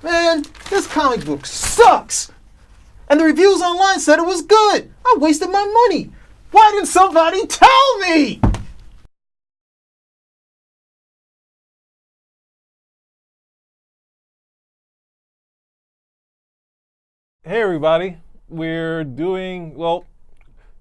Man, this comic book sucks! And the reviews online said it was good! I wasted my money! Why didn't somebody tell me? Hey everybody, we've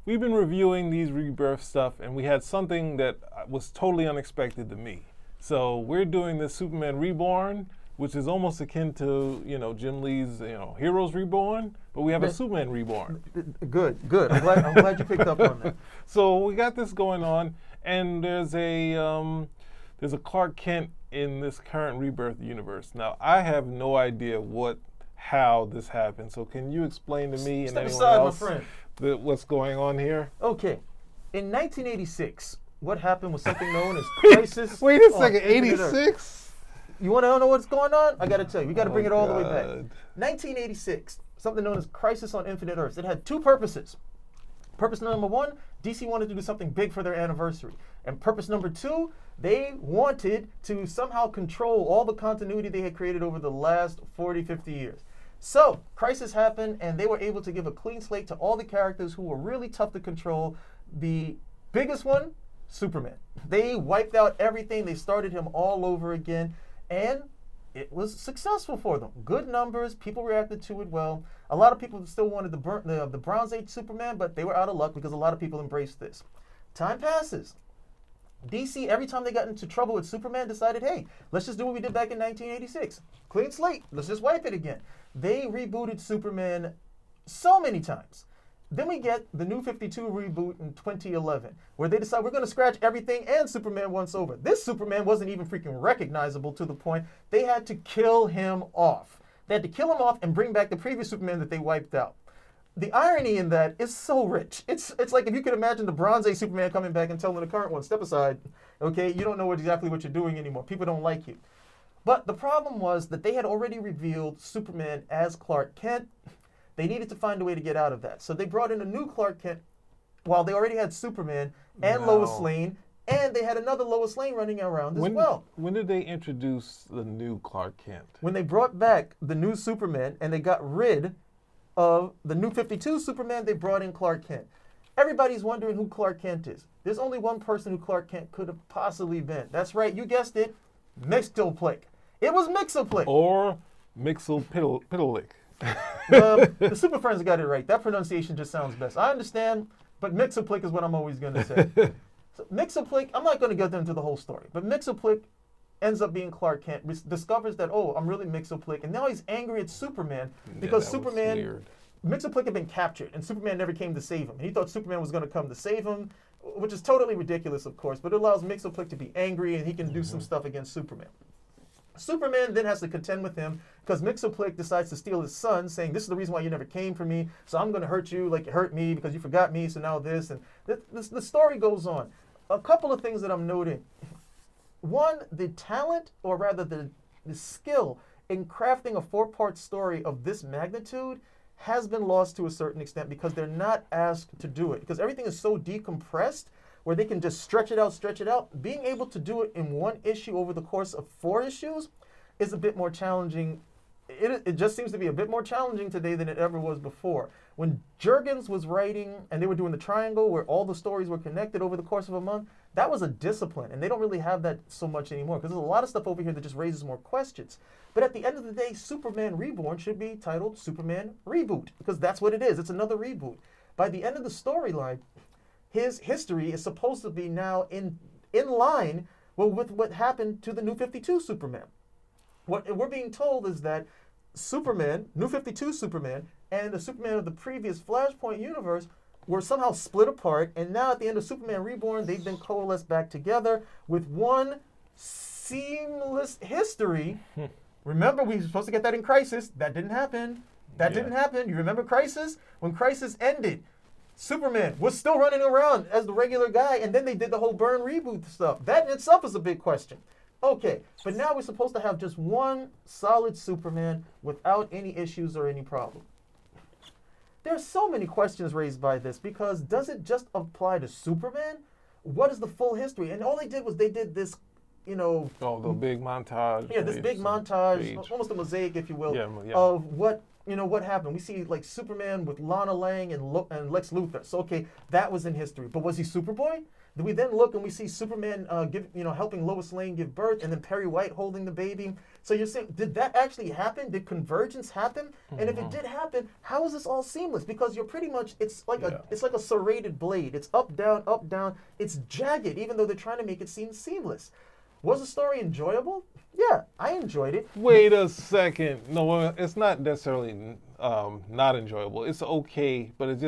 been reviewing these Rebirth stuff and we had something that was totally unexpected to me. So we're doing this Superman Reborn, which is almost akin to, Jim Lee's, Heroes Reborn, but we have a Superman Reborn. Good. I'm glad you picked up on that. So we got this going on, and there's a Clark Kent in this current Rebirth universe. Now, I have no idea how this happened. So can you explain to me and anyone else what's going on here? Okay. In 1986, what happened was something known as Crisis. Wait a second, 86? You want to know what's going on? I got to tell you. We got to bring it all the way back. 1986, something known as Crisis on Infinite Earths. It had two purposes. Purpose number one, DC wanted to do something big for their anniversary. And purpose number two, they wanted to somehow control all the continuity they had created over the last 40, 50 years. So, Crisis happened, and they were able to give a clean slate to all the characters who were really tough to control. The biggest one, Superman. They wiped out everything. They started him all over again, and it was successful for them. Good numbers. People reacted to it well. A lot of people still wanted the Bronze Age Superman, but they were out of luck because a lot of people embraced this. Time passes. DC, every time they got into trouble with Superman, decided, hey, let's just do what we did back in 1986. Clean slate. Let's just wipe it again. They rebooted Superman so many times. Then we get the New 52 reboot in 2011, where they decide we're going to scratch everything and Superman once over. This Superman wasn't even freaking recognizable to the point they had to kill him off. They had to kill him off and bring back the previous Superman that they wiped out. The irony in that is so rich. It's like if you could imagine the Bronze Age Superman coming back and telling the current one, step aside, okay? You don't know exactly what you're doing anymore. People don't like you. But the problem was that they had already revealed Superman as Clark Kent. They needed to find a way to get out of that. So they brought in a new Clark Kent while they already had Superman and Lois Lane, and they had another Lois Lane running around as well. When did they introduce the new Clark Kent? When they brought back the new Superman and they got rid of the New 52 Superman, they brought in Clark Kent. Everybody's wondering who Clark Kent is. There's only one person who Clark Kent could have possibly been. That's right, you guessed it, Mxyzptlk. It was Mxyzptlk. Or Mxyzptlk. The Super Friends got it right. That pronunciation just sounds best. I understand, but Mxyzptlk is what I'm always going to say. So Mxyzptlk, I'm not going to get into the whole story, but Mxyzptlk ends up being Clark Kent, discovers that, oh, I'm really Mxyzptlk, and now he's angry at Superman because Mxyzptlk had been captured, and Superman never came to save him. He thought Superman was going to come to save him, which is totally ridiculous, of course, but it allows Mxyzptlk to be angry, and he can do some stuff against Superman. Superman then has to contend with him because Mxyzptlk decides to steal his son, saying, this is the reason why you never came for me, so I'm going to hurt you like you hurt me because you forgot me, so now this. And the story goes on. A couple of things that I'm noting. One, the talent, or rather the skill in crafting a 4-part story of this magnitude has been lost to a certain extent because they're not asked to do it. Because everything is so decompressed where they can just stretch it out. Being able to do it in one issue over the course of 4 issues is a bit more challenging. It just seems to be a bit more challenging today than it ever was before. When Jurgens was writing and they were doing the triangle where all the stories were connected over the course of a month, that was a discipline, and they don't really have that so much anymore because there's a lot of stuff over here that just raises more questions. But at the end of the day, Superman Reborn should be titled Superman Reboot because that's what it is. It's another reboot. By the end of the storyline, his history is supposed to be now in line with what happened to the New 52 Superman. What we're being told is that Superman, New 52 Superman, and the Superman of the previous Flashpoint universe were somehow split apart, and now at the end of Superman Reborn, they've been coalesced back together with one seamless history. Remember, we were supposed to get that in Crisis. That didn't happen. Didn't happen. You remember Crisis? When Crisis ended, Superman was still running around as the regular guy, and then they did the whole Byrne reboot stuff. That in itself is a big question. Okay, but now we're supposed to have just one solid Superman without any issues or any problem. There's so many questions raised by this because does it just apply to Superman? What is the full history? And all they did was they did this Oh, the big montage. Yeah, this big montage, page. almost a mosaic, if you will, Yeah, yeah. of what happened. We see like Superman with Lana Lang and Lex Luthor. So okay, that was in history. But was he Superboy? Then we then look and we see Superman helping Lois Lane give birth, and then Perry White holding the baby. So you're saying, did that actually happen? Did convergence happen? And if it did happen, how is this all seamless? Because you're pretty much it's like a serrated blade. It's up down. It's jagged, even though they're trying to make it seem seamless. Was the story enjoyable? Yeah, I enjoyed it. Wait a second. No, it's not necessarily not enjoyable. It's okay, but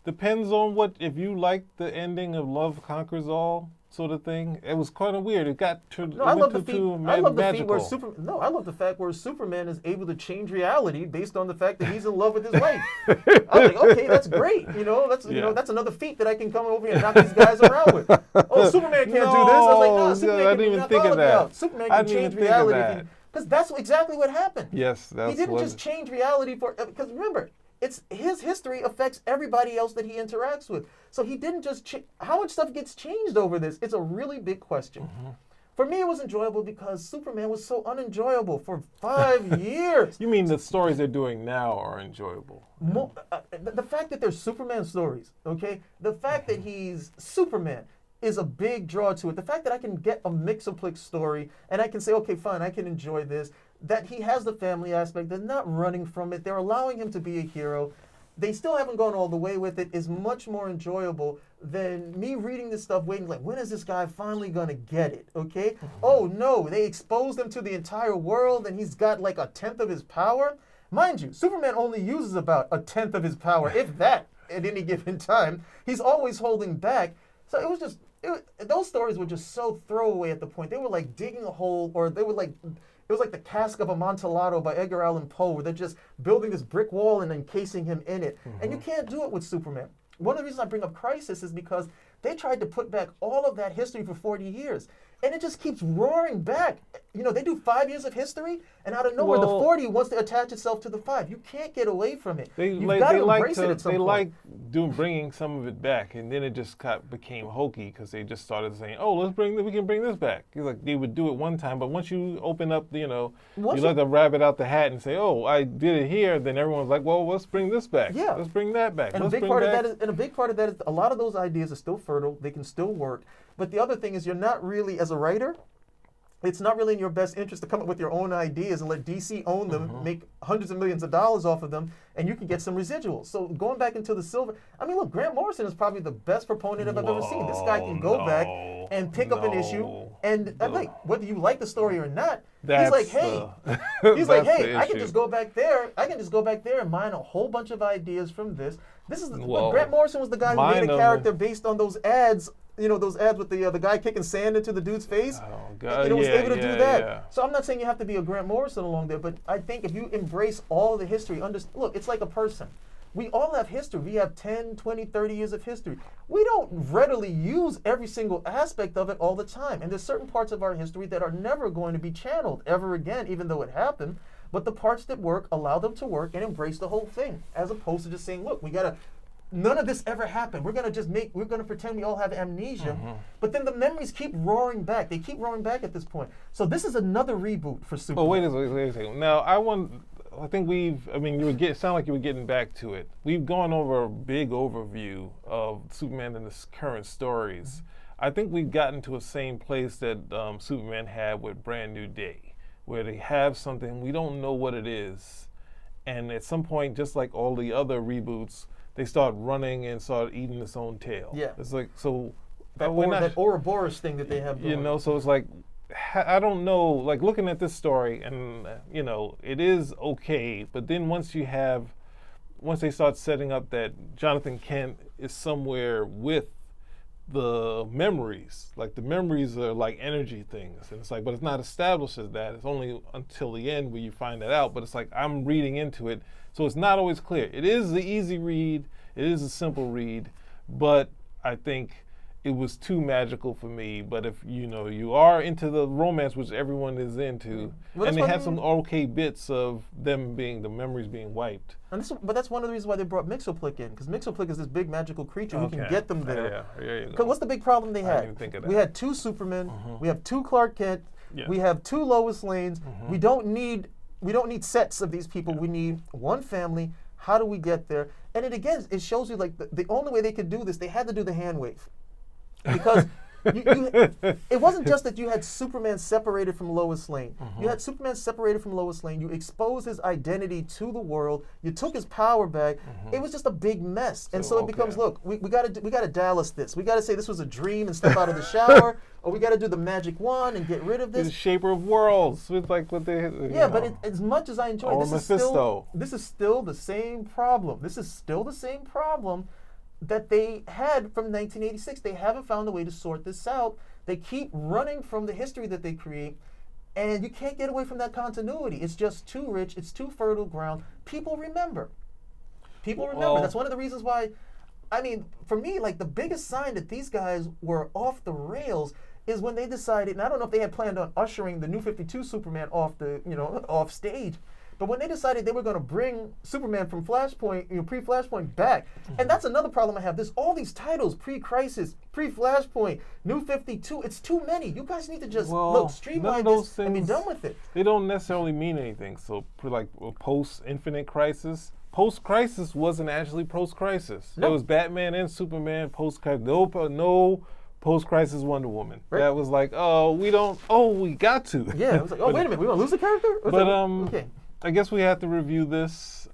depends on if you like the ending of Love Conquers All sort of thing. It was kind of weird. It got to I love the fact where Superman is able to change reality based on the fact that he's in love with his wife. I was like, okay, that's great. That's another feat that I can come over here and knock these guys around with. Oh, Superman can't do this. I was like, no, Superman I didn't even think of that. Superman can change reality because that's exactly what happened. Yes, he didn't just change reality because remember. It's his history affects everybody else that he interacts with. So he didn't just how much stuff gets changed over this? It's a really big question. Mm-hmm. For me, it was enjoyable because Superman was so unenjoyable for 5 years. You mean the stories they're doing now are enjoyable? The fact that they're Superman stories, okay? The fact that he's Superman is a big draw to it. The fact that I can get a Mixoplex story and I can say, okay, fine, I can enjoy this. That he has the family aspect. They're not running from it. They're allowing him to be a hero. They still haven't gone all the way with it. Is much more enjoyable than me reading this stuff, waiting like, when is this guy finally going to get it, okay? Mm-hmm. Oh, no, they exposed him to the entire world, and he's got like 1/10 of his power. Mind you, Superman only uses about 1/10 of his power, if that, at any given time. He's always holding back. So it was just, those stories were just so throwaway at the point. They were like digging a hole, or they were like... It was like the Cask of Amontillado by Edgar Allan Poe, where they're just building this brick wall and encasing him in it. Mm-hmm. And you can't do it with Superman. One of the reasons I bring up Crisis is because they tried to put back all of that history for 40 years. And it just keeps roaring back. They do 5 years of history, and out of nowhere, the 40 wants to attach itself to the 5. You can't get away from it. You've got to embrace it at some point. Bringing some of it back, and then it just became hokey because they just started saying, "Oh, we can bring this back." It's like they would do it one time, but once you open up, you let the rabbit out the hat and say, "Oh, I did it here," then everyone's like, "Well, let's bring this back. Yeah, let's bring that back." And a big part of that is a lot of those ideas are still fertile. They can still work. But the other thing is, you're not really, as a writer, it's not really in your best interest to come up with your own ideas and let DC own them, make hundreds of millions of dollars off of them, and you can get some residuals. So going back into the silver, I mean, look, Grant Morrison is probably the best proponent I've ever seen. This guy can go back and pick up an issue, and like, whether you like the story or not, he's like, hey, I can just go back there. I can just go back there and mine a whole bunch of ideas from this. Grant Morrison was the guy who made a character based on those ads. Those ads with the guy kicking sand into the dude's face. Oh, God. And was able to do that. Yeah. So I'm not saying you have to be a Grant Morrison along there, but I think if you embrace all the history, look, it's like a person. We all have history. We have 10, 20, 30 years of history. We don't readily use every single aspect of it all the time. And there's certain parts of our history that are never going to be channeled ever again, even though it happened. But the parts that work, allow them to work and embrace the whole thing, as opposed to just saying, look, none of this ever happened. We're going to pretend we all have amnesia. Mm-hmm. But then the memories keep roaring back. They keep roaring back at this point. So this is another reboot for Superman. Oh, wait a second. Now, I think it sounded like you were getting back to it. We've gone over a big overview of Superman and the current stories. Mm-hmm. I think we've gotten to the same place that Superman had with Brand New Day, where they have something, we don't know what it is. And at some point, just like all the other reboots, they start running and start eating its own tail. Yeah. It's like, so... That Ouroboros thing that they have going. So it's like, I don't know, like looking at this story and, it is okay, but then once they start setting up that Jonathan Kent is somewhere with the memories, like the memories are like energy things, and it's like, but it's not established as that. It's only until the end where you find that out, but it's like I'm reading into it, so it's not always clear. It is the easy read, it is a simple read, but I think it was too magical for me. But if you are into the romance, which everyone is into, Well, and they that's had why some okay bits of them the memories being wiped. but that's one of the reasons why they brought Mixoplick in, because Mixoplick is this big magical creature who can get them there. Yeah, there you go. Because what's the big problem they I didn't had? even think of that. We had 2 Supermen, we have 2 Clark Kent, Yeah. we have 2 Lois Lanes. We don't need sets of these people. We need one family. How do we get there? And it shows you like the only way they could do this, they had to do the hand wave. Because it wasn't just that you had Superman separated from Lois Lane. You had Superman separated from Lois Lane. You exposed his identity to the world. You took his power back. It was just a big mess. And so it becomes, look, we gotta Dallas this. We gotta say this was a dream and step out of the shower, or we gotta do the magic wand and get rid of this. The Shaper of Worlds with like what they. Yeah, but as much as I enjoy or it, Mephisto. this is still the same problem. This is still the same problem that they had from 1986. They haven't found a way to sort this out. They keep running from the history that they create, and you can't get away from that continuity. It's just too rich. It's too fertile ground. People remember. Well, That's one of the reasons why, I mean, for me, like the biggest sign that these guys were off the rails is when they decided, and I don't know if they had planned on ushering the New 52 Superman off stage, but when they decided they were going to bring Superman from Flashpoint, pre-Flashpoint back, and that's another problem I have. There's all these titles, pre-Crisis, pre-Flashpoint, New 52. It's too many. You guys need to just streamline this and be done with it. They don't necessarily mean anything. So, like post-Infinite Crisis, post-Crisis wasn't actually post-Crisis. No. It was Batman and Superman post-Crisis. No post-Crisis Wonder Woman. Right. That was like, we got to. Yeah, it was like, wait a minute, we want to lose a character? Okay. I guess we have to review this.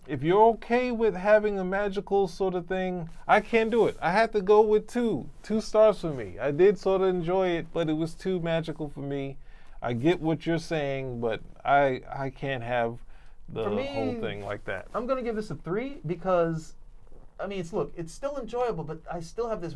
If you're okay with having a magical sort of thing, I can't do it. I had to go with 2 stars for me. I did sort of enjoy it, but it was too magical for me. I get what you're saying, but I can't have the whole thing like that. I'm going to give this a 3 because, I mean, it's still enjoyable, but I still have this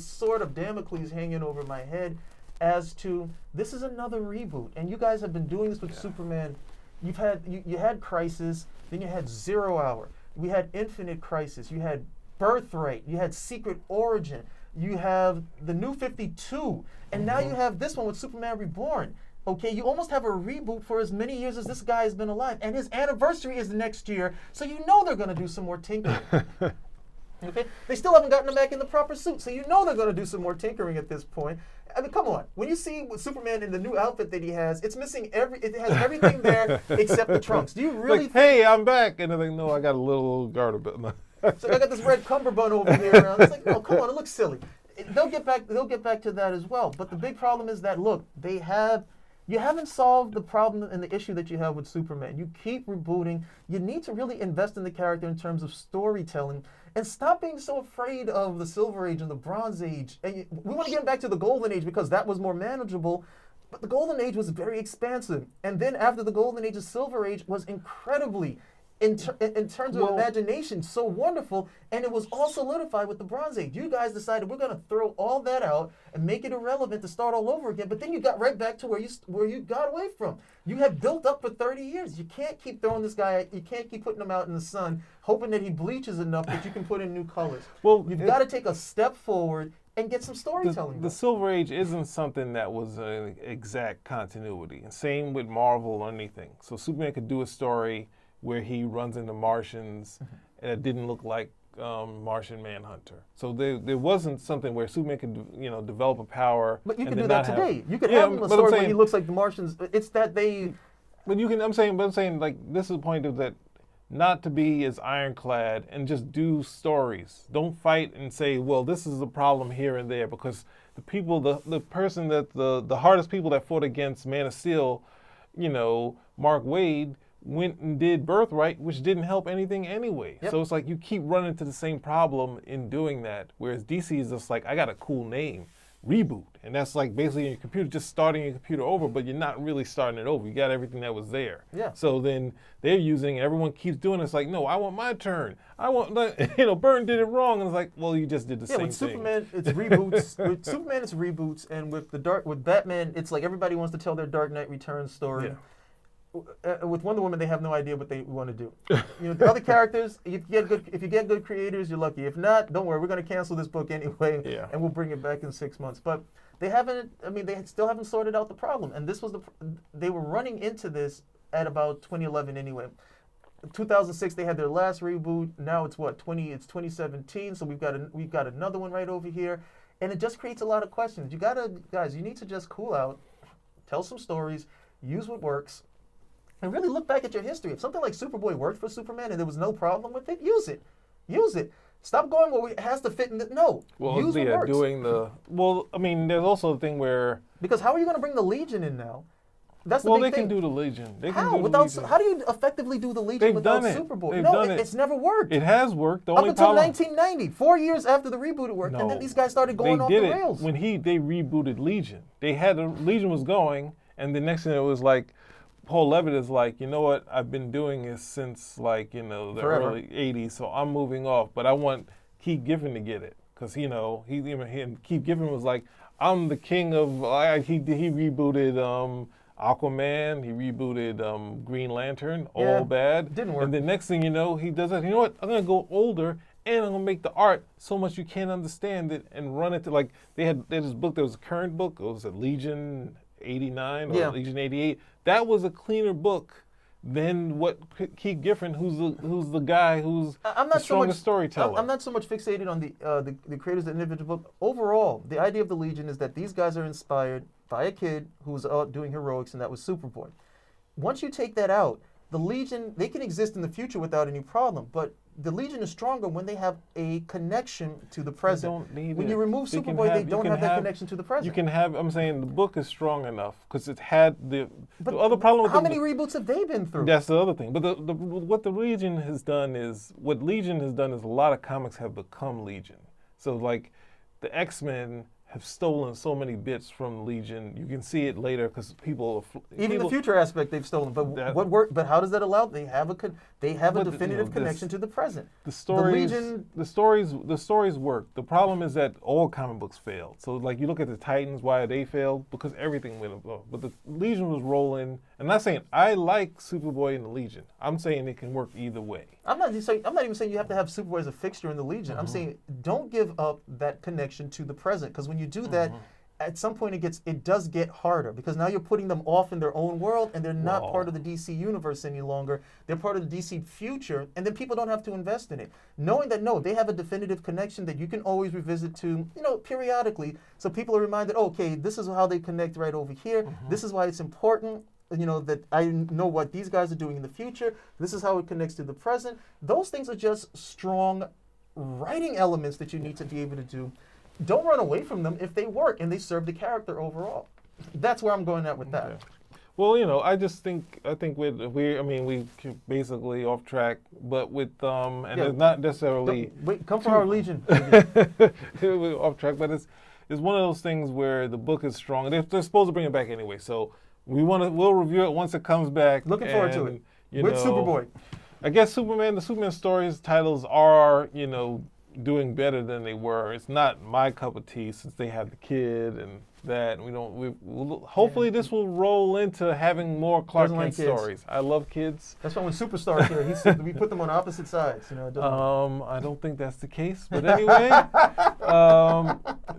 sort of Damocles hanging over my head as to this is another reboot, and you guys have been doing this with Superman. You had Crisis, then you had 0 Hour, we had Infinite Crisis, you had Birthright, you had Secret Origin, you have the New 52, and now you have this one with Superman Reborn. Okay, you almost have a reboot for as many years as this guy has been alive, and his anniversary is next year, so you know they're going to do some more tinkering. Okay, they still haven't gotten him back in the proper suit, so you know they're going to do some more tinkering at this point. I mean, come on. When you see Superman in the new outfit that he has, it's missing it has everything there except the trunks. Do you really like, hey, I'm back? And they're like, no, I got a little garter bit. So I got this red cummerbund over here. It's like, oh, come on, it looks silly. They'll get back to that as well. But the big problem is that, look, you haven't solved the problem and the issue that you have with Superman. You keep rebooting. You need to really invest in the character in terms of storytelling and stop being so afraid of the Silver Age and the Bronze Age. And we want to get back to the Golden Age because that was more manageable. But the Golden Age was very expansive. And then after the Golden Age, the Silver Age was incredibly, in terms of imagination, so wonderful, and it was all solidified with the Bronze Age. You guys decided we're going to throw all that out and make it irrelevant to start all over again, but then you got right back to where you got away from. You had built up for 30 years. You can't keep throwing this guy, you can't keep putting him out in the sun, hoping that he bleaches enough that you can put in new colors. Well, you've got to take a step forward and get some storytelling. The Silver Age isn't something that was an exact continuity, and same with Marvel or anything. So Superman could do a story where he runs into Martians and it didn't look like Martian Manhunter. So there wasn't something where Superman could develop a power. But you can do that today. You could have a story where he looks like the Martians. It's that they. But you can. I'm saying like this is the point of that. Not to be as ironclad and just do stories. Don't fight and say, well, this is a problem here and there, because the people, the person that the hardest people that fought against Man of Steel, Mark Waid, went and did Birthright, which didn't help anything anyway. Yep. So it's like you keep running into the same problem in doing that, whereas DC is just like, I got a cool name, Reboot. And that's like basically in your computer, just starting your computer over, but you're not really starting it over. You got everything that was there. Yeah. So then they're using, everyone keeps doing it. It's like, no, I want my turn. I want, Burton did it wrong. And it's like, well, you just did the same thing. Superman, it's reboots. With Superman, it's reboots. And with Batman, it's like everybody wants to tell their Dark Knight Returns story. Yeah. with Wonder Woman, they have no idea what they want to do. The other characters, if you get good creators, you're lucky. If not, don't worry, we're going to cancel this book anyway, and we'll bring it back in 6 months. But they haven't. I mean, they still haven't sorted out the problem, and this was they were running into this at about 2011 anyway. 2006 they had their last reboot. Now it's what 2017. So we've got another one right over here, and it just creates a lot of questions. You need to just cool out, tell some stories, use what works, and really look back at your history. If something like Superboy worked for Superman and there was no problem with it, use it. Use it. Stop going, well, it has to fit in no. Use what works. I mean, there's also a thing where... Because how are you going to bring the Legion in now? That's the big thing. Can do the Legion. How? How do you effectively do the Legion without Superboy? It's never worked. It has worked. Up until 1990, 4 years after the reboot, it worked, and then these guys started going off the rails. When they rebooted Legion, Legion was going, and the next thing it was like, Paul Levitt is like, you know what? I've been doing this since the early '80s, so I'm moving off. But I want Keith Giffen to get it because Keith Giffen was like, I'm the king of. He rebooted Aquaman. He rebooted Green Lantern. All bad. Didn't work. And the next thing you know, he does that. You know what? I'm gonna go older. And I'm gonna make the art so much you can't understand it and run it to they had this book. There was a current book. It was a Legion 89 or Legion 88. That was a cleaner book than what Keith Giffen, who's the guy who's the strongest storyteller. I'm not so much fixated on the creators of the individual book. Overall, the idea of the Legion is that these guys are inspired by a kid who was out doing heroics, and that was Superboy. Once you take that out, the Legion, they can exist in the future without any problem, but the Legion is stronger when they have a connection to the present. When you remove Superboy, they don't have that connection to the present. You can have, I'm saying the book is strong enough because it had the other problem with how many reboots have they been through? That's the other thing. But what Legion has done is a lot of comics have become Legion. So like the X-Men have stolen so many bits from Legion. You can see it later because the future aspect they've stolen. But what work? But how does that allow? They have a definitive connection to the present. The stories work. The problem is that all comic books failed. So like you look at the Titans, why they failed? Because everything went above. But the Legion was rolling. I'm not saying I like Superboy in the Legion. I'm saying it can work either way. I'm not even saying you have to have Superboy as a fixture in the Legion. I'm saying don't give up that connection to the present, because when you do that, at some point it does get harder, because now you're putting them off in their own world and they're not part of the DC universe any longer. They're part of the DC future, and then people don't have to invest in it. Knowing that they have a definitive connection that you can always revisit to, periodically, so people are reminded, okay, this is how they connect right over here. This is why it's important. That I know what these guys are doing in the future. This is how it connects to the present. Those things are just strong writing elements that you need to be able to do. Don't run away from them if they work and they serve the character overall. That's where I'm going at with that. Okay. Well, I think we basically off track, but with and it's not necessarily come for our Legion. We're off track, but it's one of those things where the book is strong. They're supposed to bring it back anyway, so we'll review it once it comes back. Looking forward to it. With Superboy. I guess the Superman stories titles are, doing better than they were. It's not my cup of tea since they have the kid and that. Hopefully this will roll into having more Clark Kent stories. I love kids. That's why when Superstar's here, he said we put them on opposite sides. I don't think that's the case, but anyway,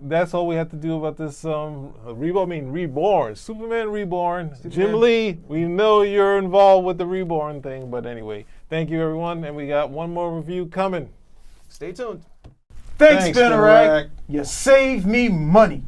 that's all we have to do about this Reborn, Superman Reborn. Jim Lee, we know you're involved with the Reborn thing, but anyway, thank you everyone, and we got one more review coming. Stay tuned. Thanks, Spinnerack. You save me money.